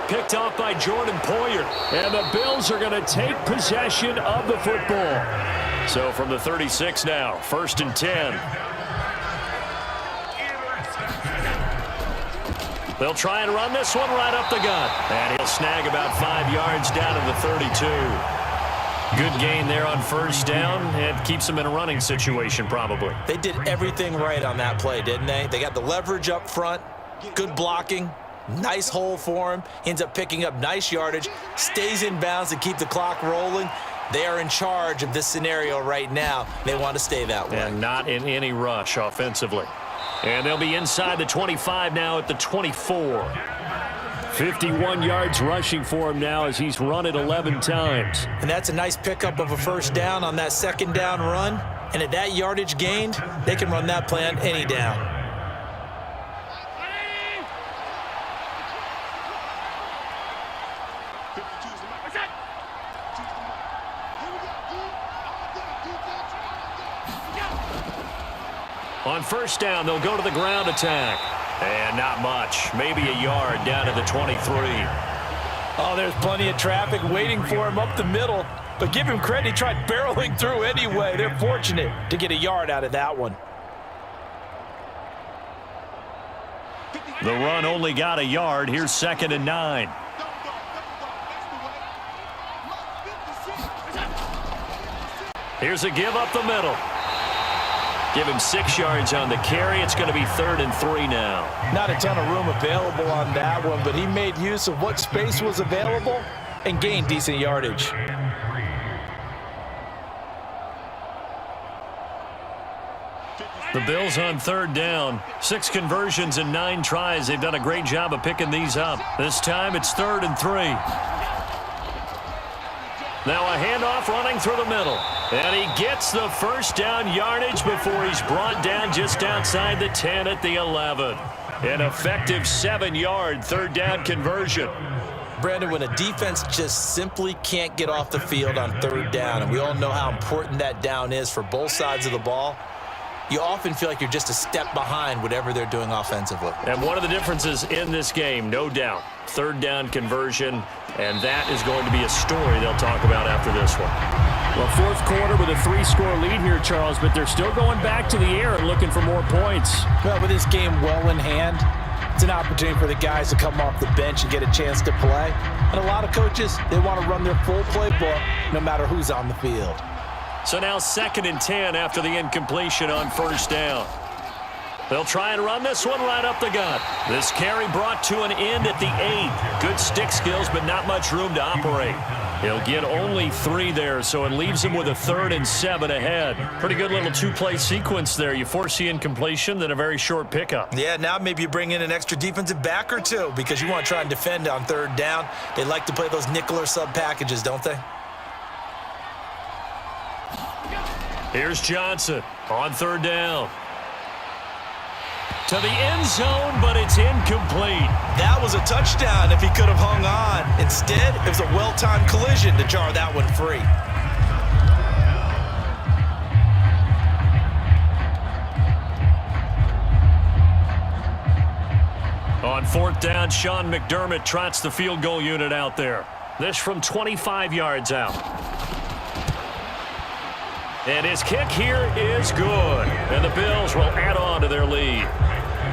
Picked off by Jordan Poyer. And the Bills are going to take possession of the football. So from the 36 now, first and 10. They'll try and run this one right up the gut. And he'll snag about 5 yards down to the 32. Good gain there on first down. It keeps them in a running situation probably. They did everything right on that play, didn't they? They got the leverage up front, good blocking, Nice hole for him. He ends up picking up nice yardage, stays in bounds to keep the clock rolling. They are in charge of this scenario right now. They want to stay that way. And not in any rush offensively. And they'll be inside the 25 now at the 24. 51 yards rushing for him now as he's run it 11 times. And that's a nice pickup of a first down on that second down run. And at that yardage gained, they can run that play on any down. On first down, they'll go to the ground attack. And not much. Maybe a yard down to the 23. Oh, there's plenty of traffic waiting for him up the middle. But give him credit, he tried barreling through anyway. They're fortunate to get a yard out of that one. The run only got a yard. Here's 2nd and 9. Here's a give up the middle. Give him 6 yards on the carry. It's going to be 3rd and 3 now. Not a ton of room available on that one, but he made use of what space was available and gained decent yardage. The Bills on 3rd down. 6 conversions and 9 tries. They've done a great job of picking these up. This time it's 3rd and 3. Now a handoff running through the middle. And he gets the first down yardage before he's brought down just outside the 10 at the 11. An effective 7-yard 3rd down conversion. Brandon, when a defense just simply can't get off the field on 3rd down, and we all know how important that down is for both sides of the ball, you often feel like you're just a step behind whatever they're doing offensively. And one of the differences in this game, no doubt, 3rd down conversion, and that is going to be a story they'll talk about after this one. Well, 4th quarter with a 3-score lead here, Charles, but they're still going back to the air and looking for more points. Well, with this game well in hand, it's an opportunity for the guys to come off the bench and get a chance to play. And a lot of coaches, they want to run their full playbook no matter who's on the field. So now 2nd and 10 after the incompletion on first down. They'll try and run this one right up the gut. This carry brought to an end at the 8. Good stick skills, but not much room to operate. He'll get only 3 there, so it leaves him with a 3rd and 7 ahead. Pretty good little 2-play sequence there. You force the incompletion, then a very short pickup. Yeah, now maybe you bring in an extra defensive back or two because you want to try and defend on 3rd down. They like to play those nickel or sub packages, don't they? Here's Johnson on 3rd down. To the end zone, but it's incomplete. That was a touchdown if he could have hung on. Instead, it was a well-timed collision to jar that one free. On 4th down, Sean McDermott trots the field goal unit out there. This from 25 yards out. And his kick here is good. And the Bills will add on to their lead.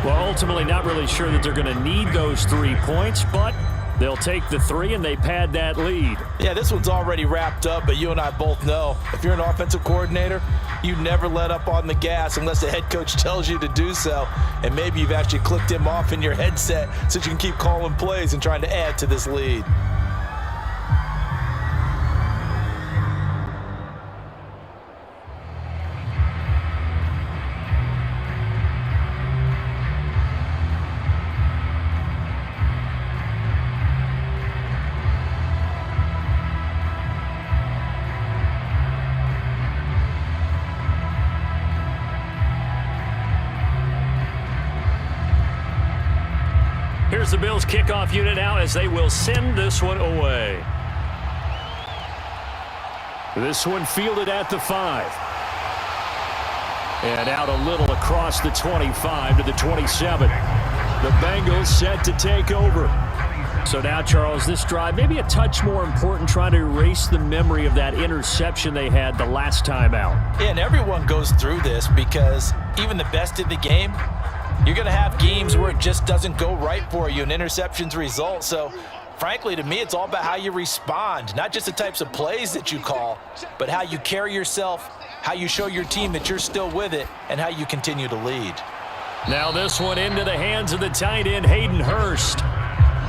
Well, ultimately not really sure that they're going to need those 3 points, but they'll take the 3 and they pad that lead. Yeah, this one's already wrapped up, but you and I both know if you're an offensive coordinator, you never let up on the gas unless the head coach tells you to do so. And maybe you've actually clicked him off in your headset so you can keep calling plays and trying to add to this lead. Here's the Bills kickoff unit now as they will send this one away. This one fielded at the 5. And out a little across the 25 to the 27. The Bengals set to take over. So now, Charles, this drive maybe a touch more important, trying to erase the memory of that interception they had the last time out. Yeah, and everyone goes through this because even the best in the game, you're going to have games where it just doesn't go right for you and interceptions result. So, frankly, to me, it's all about how you respond, not just the types of plays that you call, but how you carry yourself, how you show your team that you're still with it, and how you continue to lead. Now this one into the hands of the tight end, Hayden Hurst.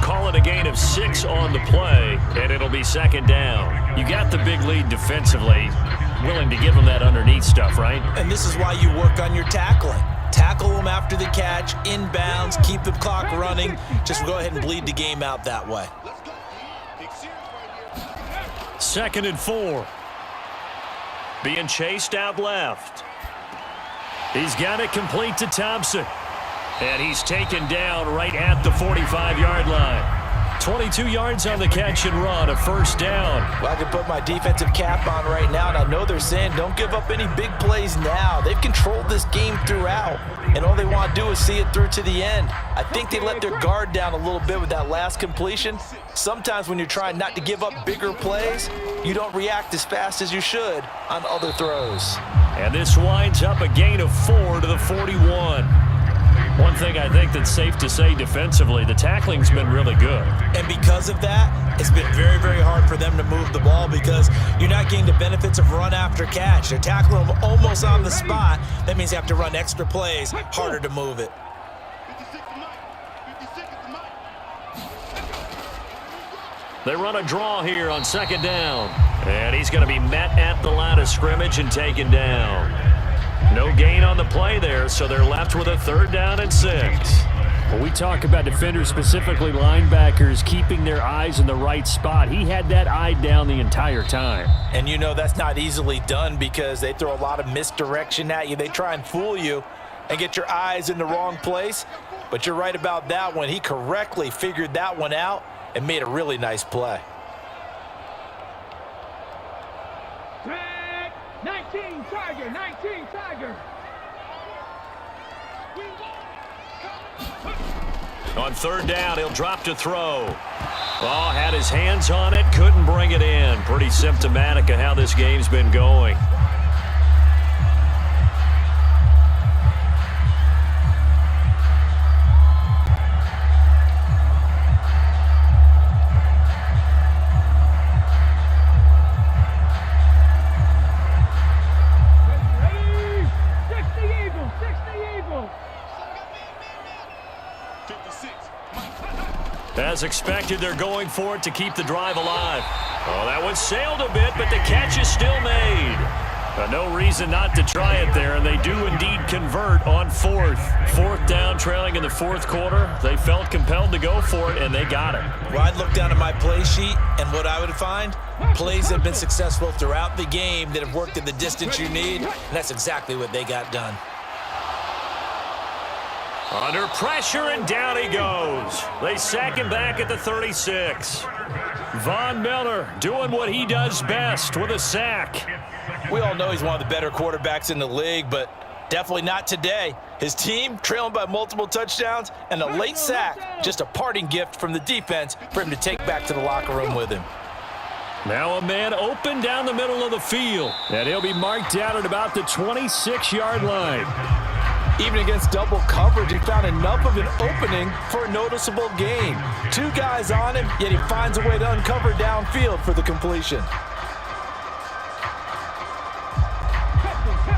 call it a gain of 6 on the play, and it'll be second down. You got the big lead defensively. Willing to give them that underneath stuff, right? And this is why you work on your tackling. Tackle them after the catch, inbounds, keep the clock running. Just go ahead and bleed the game out that way. Second and 4. Being chased out left. He's got it complete to Thompson. And he's taken down right at the 45-yard line. 22 yards on the catch and run, a first down. Well, I can put my defensive cap on right now, and I know they're saying don't give up any big plays now. They've controlled this game throughout, and all they want to do is see it through to the end. I think they let their guard down a little bit with that last completion. Sometimes when you're trying not to give up bigger plays, you don't react as fast as you should on other throws. And this winds up a gain of 4 to the 41. One thing I think that's safe to say defensively, the tackling's been really good. And because of that, it's been very, very hard for them to move the ball because you're not getting the benefits of run after catch. They're tackling them almost on the spot. That means they have to run extra plays, harder to move it. They run a draw here on second down. And he's going to be met at the line of scrimmage and taken down. No gain on the play there, so they're left with a third down and 6. When we talk about defenders, specifically linebackers, keeping their eyes in the right spot, he had that eye down the entire time. And you know that's not easily done because they throw a lot of misdirection at you. They try and fool you and get your eyes in the wrong place. But you're right about that one. He correctly figured that one out and made a really nice play. 19 Tiger, 19 Tiger. On third down, he'll drop to throw. Oh, had his hands on it, couldn't bring it in. Pretty symptomatic of how this game's been going. As expected, they're going for it to keep the drive alive. Oh, that one sailed a bit, but the catch is still made. No reason not to try it there, and they do indeed convert on fourth. Fourth down, trailing in the fourth quarter. They felt compelled to go for it, and they got it. Well, I'd look down at my play sheet, and what I would find, plays that have been successful throughout the game that have worked at the distance you need, and that's exactly what they got done. Under pressure, and down he goes. They sack him back at the 36. Von Miller doing what he does best with a sack. We all know he's one of the better quarterbacks in the league, but definitely not today. His team trailing by multiple touchdowns and a late sack, just a parting gift from the defense for him to take back to the locker room with him. Now a man open down the middle of the field, and he'll be marked down at about the 26-yard line. Even against double coverage, he found enough of an opening for a noticeable gain. 2 guys on him, yet he finds a way to uncover downfield for the completion.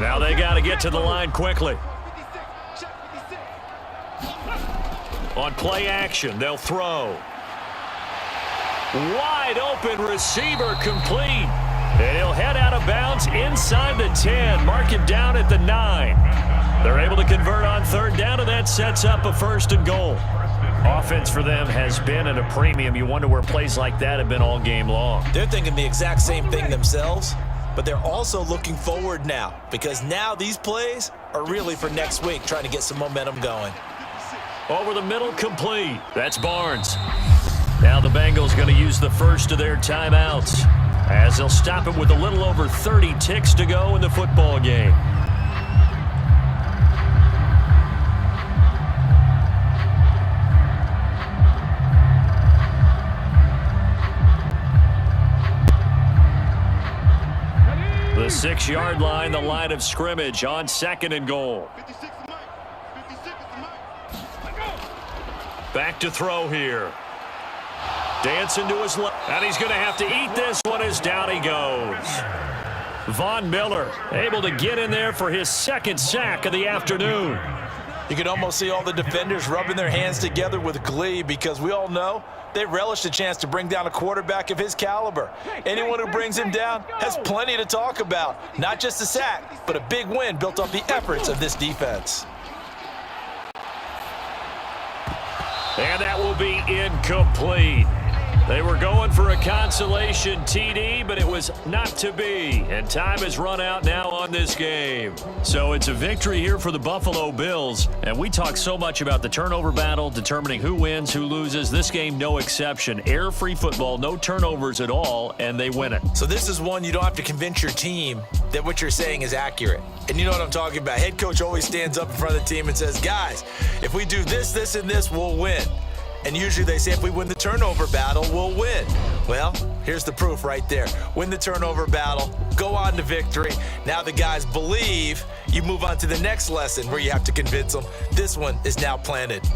Now they got to get to the line quickly. On play action, they'll throw. Wide open receiver complete. And he'll head out of bounds inside the 10. Mark him down at the 9. They're able to convert on third down, and that sets up a first and goal. Offense for them has been at a premium. You wonder where plays like that have been all game long. They're thinking the exact same thing themselves, but they're also looking forward now because now these plays are really for next week, trying to get some momentum going. Over the middle, complete. That's Barnes. Now the Bengals going to use the first of their timeouts as they'll stop it with a little over 30 ticks to go in the football game. The 6-yard line, the line of scrimmage on second and goal. Back to throw here. Dancing to his left. And he's going to have to eat this one as down he goes. Von Miller able to get in there for his second sack of the afternoon. You can almost see all the defenders rubbing their hands together with glee because we all know they relish the chance to bring down a quarterback of his caliber. Anyone who brings him down has plenty to talk about. Not just a sack, but a big win built off the efforts of this defense. And that will be incomplete. They were going for a consolation TD, but it was not to be. And time has run out now on this game. So it's a victory here for the Buffalo Bills. And we talk so much about the turnover battle, determining who wins, who loses. This game, no exception. Air-free football, no turnovers at all, and they win it. So this is one you don't have to convince your team that what you're saying is accurate. And you know what I'm talking about. Head coach always stands up in front of the team and says, guys, if we do this, this, and this, we'll win. And usually they say if we win the turnover battle, we'll win. Well, here's the proof right there. Win the turnover battle, go on to victory. Now the guys believe. You move on to the next lesson where you have to convince them. This one is now planted.